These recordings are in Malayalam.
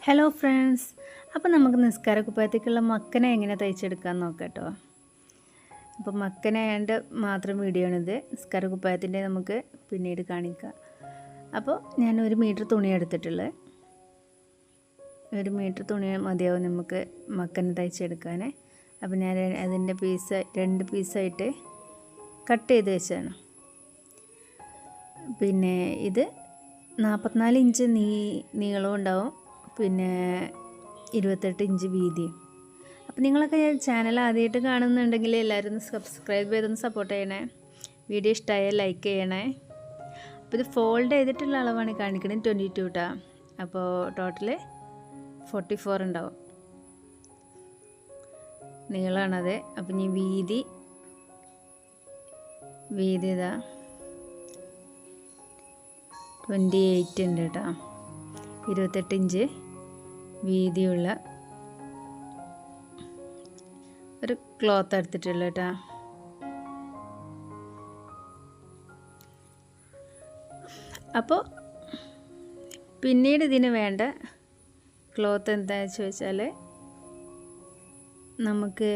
ഹലോ ഫ്രണ്ട്സ്, അപ്പോൾ നമുക്ക് നിസ്കാര കുപ്പായത്തേക്കുള്ള മക്കനെ എങ്ങനെ തയ്ച്ചെടുക്കാമെന്ന് നോക്കാം കേട്ടോ. അപ്പോൾ മക്കനായതുകൊണ്ട് മാത്രം വീഡിയോ ആണിത്. നിസ്കാര കുപ്പായത്തിൻ്റെ നമുക്ക് പിന്നീട് കാണിക്കാം. അപ്പോൾ ഞാൻ 1 മീറ്റർ തുണി എടുത്തിട്ടുള്ളത്. 1 മീറ്റർ തുണി മതിയാവും നമുക്ക് മക്കനെ തയ്ച്ചെടുക്കാൻ. അപ്പോൾ ഞാൻ അതിൻ്റെ 2 പീസായിട്ട് കട്ട് ചെയ്ത് വെച്ചാണ്. പിന്നെ ഇത് 44 ഇഞ്ച് നീളവും ഉണ്ടാവും, പിന്നെ 28 ഇഞ്ച് വീതിയും. അപ്പോൾ നിങ്ങളൊക്കെ ചാനൽ ആദ്യമായിട്ട് കാണുന്നുണ്ടെങ്കിൽ എല്ലാവരും ഒന്ന് സബ്സ്ക്രൈബ് ചെയ്തൊന്ന് സപ്പോർട്ട് ചെയ്യണേ. വീഡിയോ ഇഷ്ടമായാൽ ലൈക്ക് ചെയ്യണേ. അപ്പോൾ ഇത് ഫോൾഡ് ചെയ്തിട്ടുള്ള അളവാണ് കാണിക്കുന്നത്, 22 കേട്ടോ. അപ്പോൾ ടോട്ടൽ 44 ഉണ്ടാവും നീളമാണത്. അപ്പം ഇനി വീതി ഇതാ 28 ഉണ്ട് കേട്ടോ. 28 ഇഞ്ച് വീതിയുള്ള ഒരു ക്ലോത്ത് എടുത്തിട്ടുള്ള കേട്ടോ. അപ്പോൾ പിന്നീട് ഇതിന് വേണ്ട ക്ലോത്ത് എന്താണെന്ന് ചോദിച്ചാൽ, നമുക്ക്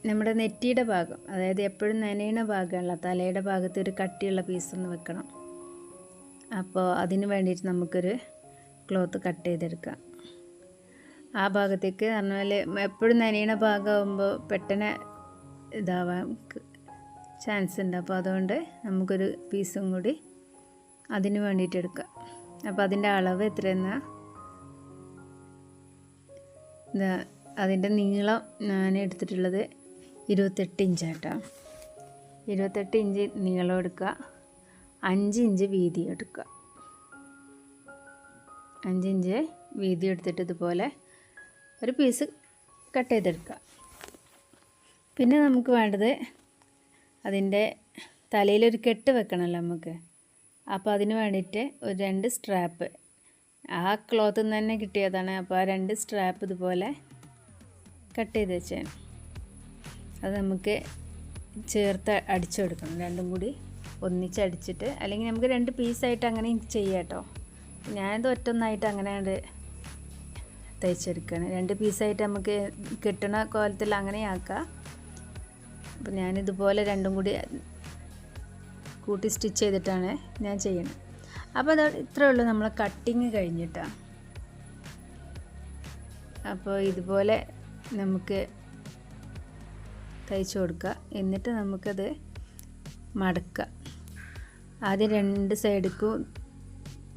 നമ്മുടെ നെറ്റിയുടെ ഭാഗം, അതായത് എപ്പോഴും നനയുന്ന ഭാഗമുള്ള തലയുടെ ഭാഗത്ത് ഒരു കട്ടിയുള്ള പീസൊന്ന് വെക്കണം. അപ്പോൾ അതിന് വേണ്ടിയിട്ട് നമുക്കൊരു ക്ലോത്ത് കട്ട് ചെയ്തെടുക്കാം. ആ ഭാഗത്തേക്ക് പറഞ്ഞാൽ എപ്പോഴും നനയണ ഭാഗമാകുമ്പോൾ പെട്ടെന്ന് ഇതാവാൻ ചാൻസ് ഉണ്ട്. അപ്പോൾ അതുകൊണ്ട് നമുക്കൊരു പീസും കൂടി അതിന് വേണ്ടിയിട്ട് എടുക്കാം. അപ്പോൾ അതിൻ്റെ അളവ് എത്രയെന്നാൽ, അതിൻ്റെ നീളം ഞാൻ എടുത്തിട്ടുള്ളത് 28 ഇഞ്ചാട്ടോ. 28 ഇഞ്ച് നീളം എടുക്കുക, 5 ഇഞ്ച് വീതി എടുക്കുക. 5 ഇഞ്ച് വീതി എടുത്തിട്ട് ഇതുപോലെ ഒരു പീസ് കട്ട് ചെയ്തെടുക്കുക. പിന്നെ നമുക്ക് വേണ്ടത് അതിൻ്റെ തലയിലൊരു കെട്ട് വെക്കണമല്ലോ നമുക്ക്. അപ്പോൾ അതിന് വേണ്ടിയിട്ട് ഒരു 2 സ്ട്രാപ്പ്, ആ ക്ലോത്തിൽ നിന്ന് തന്നെ കിട്ടിയതാണ്. അപ്പോൾ ആ 2 സ്ട്രാപ്പ് ഇതുപോലെ കട്ട് ചെയ്ത് വെച്ചാണ്. അത് നമുക്ക് ചേർത്ത് അടിച്ചു കൊടുക്കണം, രണ്ടും കൂടി ഒന്നിച്ചടിച്ചിട്ട്. അല്ലെങ്കിൽ നമുക്ക് 2 പീസായിട്ട് അങ്ങനെ ചെയ്യാം കേട്ടോ. ഞാനിത് ഒറ്റൊന്നായിട്ട് അങ്ങനെ തയ്ച്ചെടുക്കുകയാണ്. 2 പീസായിട്ട് നമുക്ക് കിട്ടണ കോലത്തിൽ അങ്ങനെ ആക്കാം. അപ്പോൾ ഞാനിതുപോലെ രണ്ടും കൂടി കൂട്ടി സ്റ്റിച്ച് ചെയ്തിട്ടാണ് ഞാൻ ചെയ്യുന്നത്. അപ്പോൾ അത് ഇത്രയേ ഉള്ളൂ, നമ്മളെ കട്ടിങ് കഴിഞ്ഞിട്ടാണ്. അപ്പോൾ ഇതുപോലെ നമുക്ക് തയ്ച്ചു കൊടുക്കുക. എന്നിട്ട് നമുക്കത് മടക്കുക. ആദ്യം 2 സൈഡിക്കും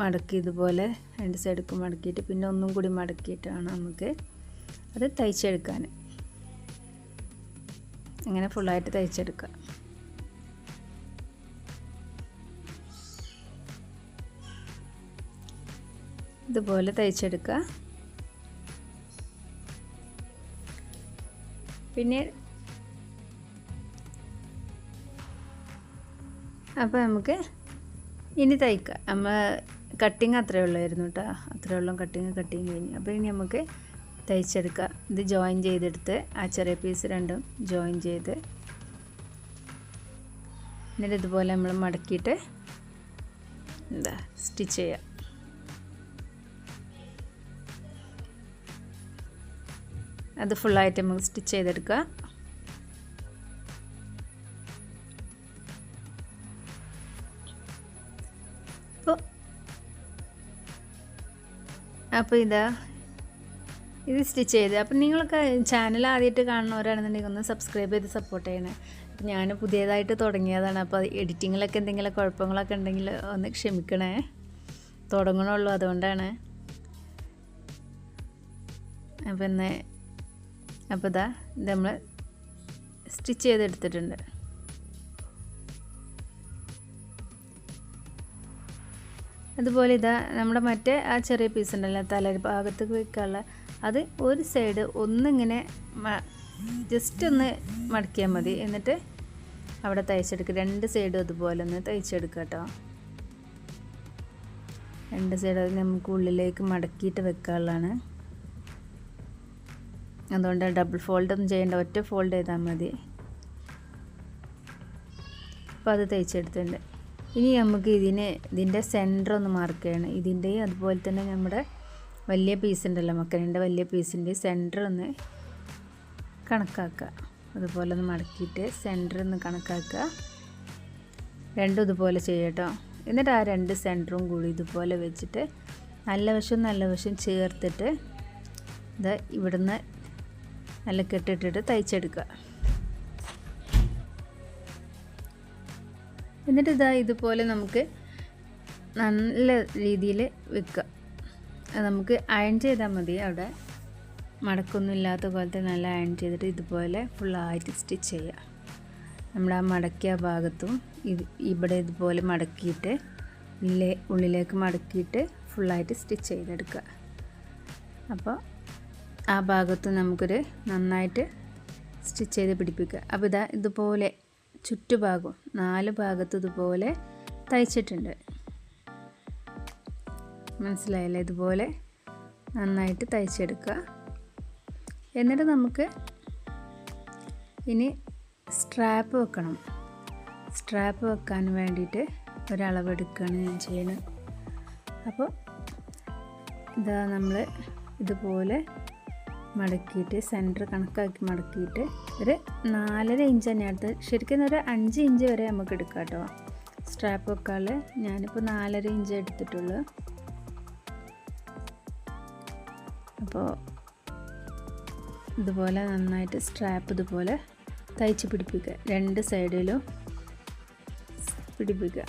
മടക്കി, ഇതുപോലെ 2 സൈഡിക്കും മടക്കിയിട്ട് പിന്നെ ഒന്നും കൂടി മടക്കിയിട്ടാണ് നമുക്ക് അത് തയ്ച്ചെടുക്കാൻ. അങ്ങനെ ഫുള്ളായിട്ട് തയ്ച്ചെടുക്കുക. ഇതുപോലെ തയ്ച്ചെടുക്കുക. പിന്നെ അപ്പോൾ നമുക്ക് ഇനി തയ്ക്കാം. നമ്മൾ കട്ടിങ് അത്രയേ ഉള്ളായിരുന്നു കേട്ടോ, അത്രയേ ഉള്ളൂ കട്ടിങ് കഴിഞ്ഞു. അപ്പോൾ ഇനി നമുക്ക് തയ്ച്ചെടുക്കാം. ഇത് ജോയിൻ ചെയ്തെടുത്ത് ആ ചെറിയ പീസ് രണ്ടും ജോയിൻ ചെയ്ത് എന്നിട്ട് ഇതുപോലെ നമ്മൾ മടക്കിയിട്ട് സ്റ്റിച്ച് ചെയ്യാം. അത് ഫുള്ളായിട്ട് നമുക്ക് സ്റ്റിച്ച് ചെയ്തെടുക്കുക. അപ്പോൾ ഇത് സ്റ്റിച്ച് ചെയ്ത്, അപ്പം നിങ്ങളൊക്കെ ചാനൽ ആദ്യമായിട്ട് കാണുന്നവരാണെന്നുണ്ടെങ്കിൽ ഒന്ന് സബ്സ്ക്രൈബ് ചെയ്ത് സപ്പോർട്ട് ചെയ്യണേ. ഞാൻ പുതിയതായിട്ട് തുടങ്ങിയതാണ്. അപ്പോൾ എഡിറ്റിങ്ങിലൊക്കെ എന്തെങ്കിലും കുഴപ്പങ്ങളൊക്കെ ഉണ്ടെങ്കിൽ ഒന്ന് ക്ഷമിക്കണേ, തുടങ്ങണുള്ളൂ, അതുകൊണ്ടാണ്. അപ്പോൾ ഇത് നമ്മൾ സ്റ്റിച്ച് ചെയ്തെടുത്തിട്ടുണ്ട്. അതുപോലെ നമ്മുടെ മറ്റേ ആ ചെറിയ പീസ് ഉണ്ടല്ലോ തല ഭാഗത്തേക്ക് വെക്കാനുള്ള, അത് ഒരു സൈഡ് ഒന്നിങ്ങനെ ജസ്റ്റ് ഒന്ന് മടക്കിയാൽ മതി. എന്നിട്ട് അവിടെ തയ്ച്ചെടുക്കുക. 2 സൈഡും അതുപോലെ ഒന്ന് തയ്ച്ചെടുക്കുക കേട്ടോ. 2 സൈഡ് നമുക്ക് ഉള്ളിലേക്ക് മടക്കിയിട്ട് വെക്കാനുള്ളതാണ്. അതുകൊണ്ട് ഡബിൾ ഫോൾഡൊന്നും ചെയ്യേണ്ട, ഒറ്റ ഫോൾഡ് ചെയ്താൽ മതി. അപ്പോൾ അത് തയ്ച്ചെടുത്തിട്ടുണ്ട്. ഇനി നമുക്ക് ഇതിൻ്റെ സെൻറ്റർ ഒന്ന് മാർക്ക് ചെയ്യണം. ഇതിൻ്റെയും അതുപോലെ തന്നെ നമ്മുടെ വലിയ പീസ് ഉണ്ടല്ലോ മക്കനേൻ്റെ വലിയ പീസിൻ്റെ സെൻറ്റർ ഒന്ന് കണക്കാക്കുക. അതുപോലെ ഒന്ന് മടക്കിയിട്ട് സെൻറ്റർ ഒന്ന് കണക്കാക്കുക. രണ്ടും ഇതുപോലെ ചെയ്യട്ടോ. എന്നിട്ട് ആ 2 സെൻറ്ററും കൂടി ഇതുപോലെ വെച്ചിട്ട് നല്ല വശം ചേർത്തിട്ട് ഇത് ഇവിടുന്ന് നല്ല കെട്ടിട്ടിട്ട് തയ്ച്ചെടുക്കുക. എന്നിട്ട് ഇതുപോലെ നമുക്ക് നല്ല രീതിയിൽ വെക്കുക. നമുക്ക് അയൺ ചെയ്താൽ മതി. അവിടെ മടക്കൊന്നും ഇല്ലാത്ത പോലത്തെ നല്ല അയൺ ചെയ്തിട്ട് ഇതുപോലെ ഫുള്ളായിട്ട് സ്റ്റിച്ച് ചെയ്യുക. നമ്മൾ ആ മടക്കിയ ഭാഗത്തും ഇവിടെ ഇതുപോലെ മടക്കിയിട്ട് ഉള്ളിലേക്ക് മടക്കിയിട്ട് ഫുള്ളായിട്ട് സ്റ്റിച്ച് ചെയ്തെടുക്കുക. അപ്പോൾ ആ ഭാഗത്ത് നമുക്കൊരു നന്നായിട്ട് സ്റ്റിച്ച് ചെയ്ത് പിടിപ്പിക്കുക. അപ്പോൾ ഇതുപോലെ ചുറ്റുഭാഗം 4 ഭാഗത്തും ഇതുപോലെ തയ്ച്ചിട്ടുണ്ട്. മനസ്സിലായല്ലേ? ഇതുപോലെ നന്നായിട്ട് തയ്ച്ചെടുക്കുക. എന്നിട്ട് നമുക്ക് ഇനി സ്ട്രാപ്പ് വെക്കണം. സ്ട്രാപ്പ് വെക്കാൻ വേണ്ടിയിട്ട് ഒരളവെടുക്കുകയാണ് ഞാൻ ചെയ്യുന്നത്. അപ്പോൾ നമ്മൾ ഇതുപോലെ മടക്കിയിട്ട് സെൻറ്റർ കണക്കാക്കി മടക്കിയിട്ട് ഒരു 4.5 ഇഞ്ച് തന്നെ എടുത്ത് ശരിക്കും ഒരു 5 ഇഞ്ച് വരെ നമുക്ക് എടുക്കാം കേട്ടോ. സ്ട്രാപ്പ് വെക്കാൾ ഞാനിപ്പോൾ 4.5 ഇഞ്ച് എടുത്തിട്ടുള്ളൂ. അപ്പോൾ ഇതുപോലെ നന്നായിട്ട് സ്ട്രാപ്പ് ഇതുപോലെ തയ്ച്ച് പിടിപ്പിക്കുക. 2 സൈഡിലും പിടിപ്പിക്കുക.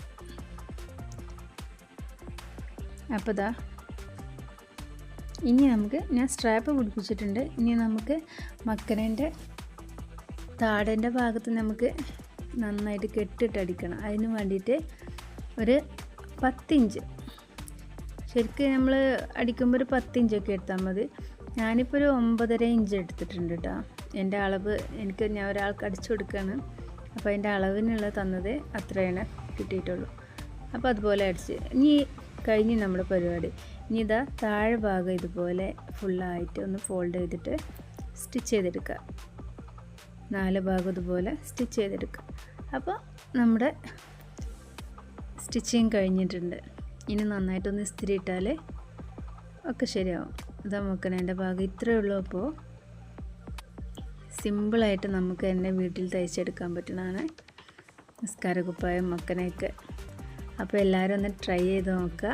അപ്പോൾ ഇനി ഞാൻ സ്ട്രാപ്പ് പിടിപ്പിച്ചിട്ടുണ്ട്. ഇനി നമുക്ക് മക്കനേൻ്റെ താടേൻ്റെ ഭാഗത്ത് നമുക്ക് നന്നായിട്ട് കെട്ടിട്ടടിക്കണം. അതിന് വേണ്ടിയിട്ട് ഒരു 10 ഇഞ്ച് ശരിക്കും നമ്മൾ അടിക്കുമ്പോൾ ഒരു 10 ഇഞ്ചൊക്കെ എടുത്താൽ മതി. ഞാനിപ്പോൾ ഒരു 9.5 ഇഞ്ച് എടുത്തിട്ടുണ്ട് കേട്ടോ. എൻ്റെ അളവ് ഞാൻ ഒരാൾക്ക് അടിച്ചു കൊടുക്കുകയാണ്. അപ്പോൾ അതിൻ്റെ അളവിനുള്ള തന്നത് അത്രയാണ് കിട്ടിയിട്ടുള്ളൂ. അപ്പോൾ അതുപോലെ അടിച്ച് ഇനി കഴിഞ്ഞ് നമ്മുടെ പരിപാടി. ഇനി താഴെ ഭാഗം ഇതുപോലെ ഫുള്ളായിട്ട് ഒന്ന് ഫോൾഡ് ചെയ്തിട്ട് സ്റ്റിച്ച് ചെയ്തെടുക്കുക. 4 ഭാഗം ഇതുപോലെ സ്റ്റിച്ച് ചെയ്തെടുക്കുക. അപ്പോൾ നമ്മുടെ സ്റ്റിച്ചിങ് കഴിഞ്ഞിട്ടുണ്ട്. ഇനി നന്നായിട്ടൊന്ന് ഇസ്തിരി ഇട്ടാൽ ഒക്കെ ശരിയാവും. മക്കനേൻ്റെ ഭാഗം ഇത്രയേ ഉള്ളൂ. അപ്പോൾ സിമ്പിളായിട്ട് നമുക്ക് തന്നെ വീട്ടിൽ തയ്ച്ചെടുക്കാൻ പറ്റുന്നതാണ് നിസ്കാരക്കുപ്പായം മക്കനെയൊക്കെ. അപ്പോൾ എല്ലാവരും ഒന്ന് ട്രൈ ചെയ്ത് നോക്കുക.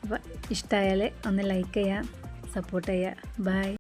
അപ്പോൾ ഇഷ്ടമായാൽ ഒന്ന് ലൈക്ക് ചെയ്യുക, സപ്പോർട്ട് ചെയ്യുക. ബൈ.